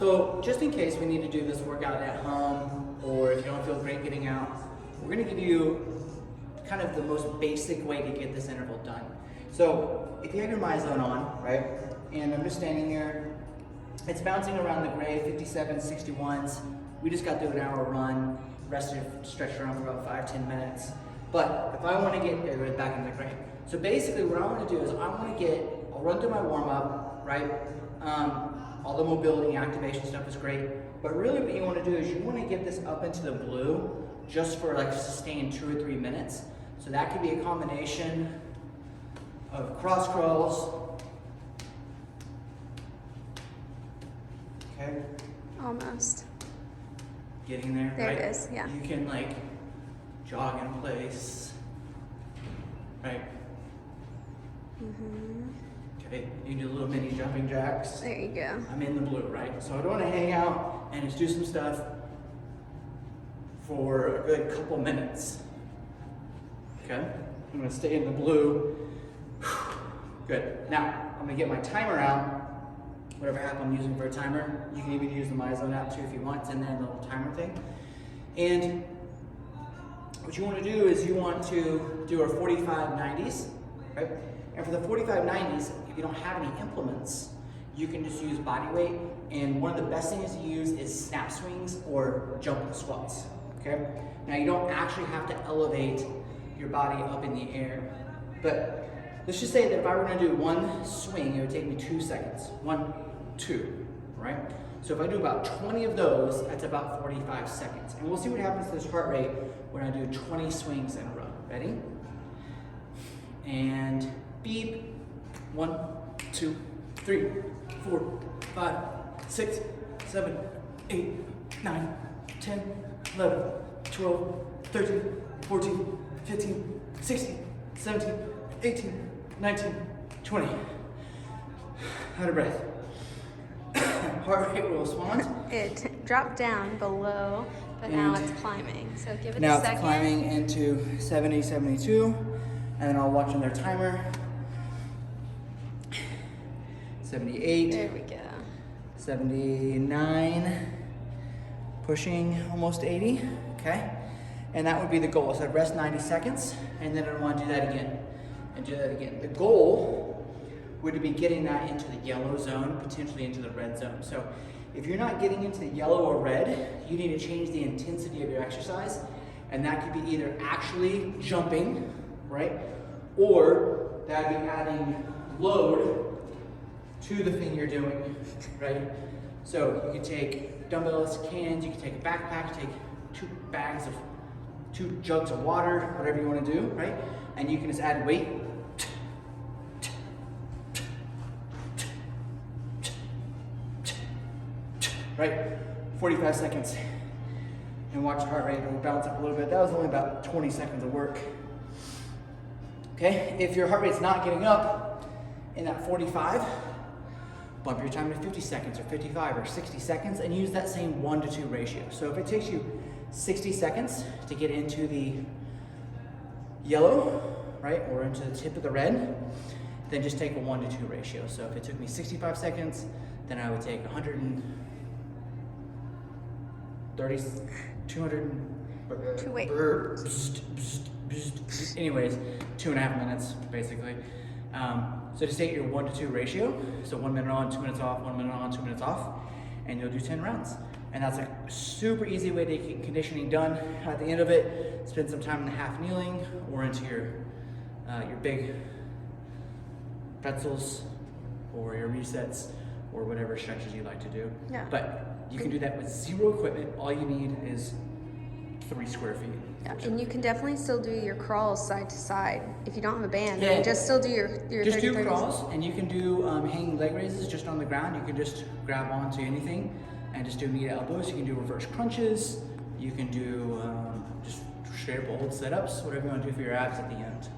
So just in case we need to do this workout at home, or if you don't feel great getting out, we're gonna give you kind of the most basic way to get this interval done. So if you have your MyZone on, right, and I'm just standing here, it's bouncing around the gray, 57, 61s. We just got through an hour run, rested, stretched around for about 5-10 minutes. But if I want to get back into the gray. So basically what I want to do is I'll run through my warm up, right? All the mobility and activation stuff is great. But really what you want to do is you want to get this up into the blue just for like sustained 2 or 3 minutes. So that could be a combination of cross crawls. Okay. Almost. Getting there, there right? It is, yeah. You can like jog in place, right? Okay, you do little mini jumping jacks. There you go. I'm in the blue, right? So I don't want to hang out and just do some stuff for a good couple minutes. Okay, I'm gonna stay in the blue. Good. Now I'm gonna get my timer out. Whatever app I'm using for a timer. You can even use the MyZone app too if you want. It's in there, the little timer thing. And what you want to do is you want to do our 45-90s, right? And for the 45-90s, if you don't have any implements, you can just use body weight. And one of the best things to use is snap swings or jumping squats, okay? Now you don't actually have to elevate your body up in the air, but let's just say that if I were gonna do one swing, it would take me 2 seconds. 1, 2, right? So if I do about 20 of those, that's about 45 seconds. And we'll see what happens to this heart rate when I do 20 swings in a row. Ready? And beep. 1, 2, 3, 4, 5, 6, 7, 8, 9, 10, 11, 12, 13, 14, 15, 16, 17, 18, 19, 20. Out of breath. Heart rate will respond. It dropped down below, but now it's climbing. So give it a second. Now it's climbing into 70, 72, and then I'll watch on their timer. 78. There we go. 79. Pushing almost 80. Okay. And that would be the goal. So I'd rest 90 seconds, and then I'd want to do that again. And do that again. The goal would be getting that into the yellow zone, potentially into the red zone. So if you're not getting into the yellow or red, you need to change the intensity of your exercise. And that could be either actually jumping, right? Or that'd be adding load to the thing you're doing, right? So you could take dumbbells, cans, you can take a backpack, take 2 jugs of water, whatever you want to do, right? And you can just add weight. Right? 45 seconds. And watch the heart rate, it'll bounce up a little bit. That was only about 20 seconds of work. Okay, if your heart rate's not getting up in that 45, bump your time to 50 seconds or 55 or 60 seconds and use that same 1-to-2 ratio. So if it takes you 60 seconds to get into the yellow, right, or into the tip of the red, then just take a 1-to-2 ratio. So if it took me 65 seconds, then I would take 130, 200, To wait. anyways, 2.5 minutes, basically. So just take your 1-to-2 ratio. So 1 minute on, 2 minutes off, 1 minute on, 2 minutes off, and you'll do 10 rounds. And that's a super easy way to get conditioning done. At the end of it, spend some time in the half kneeling or into your big pretzels or your resets or whatever stretches you like to do. Yeah. But you can do that with 0 equipment. All you need is 3 square feet. Yeah, and you can definitely still do your crawls side to side if you don't have a band. Yeah. I mean, just still do your Just 30, do 30s. crawls, and you can do hanging leg raises just on the ground. You can just grab onto anything and just do knee to elbows. You can do reverse crunches. You can do just straight up old sit-ups, whatever you want to do for your abs at the end.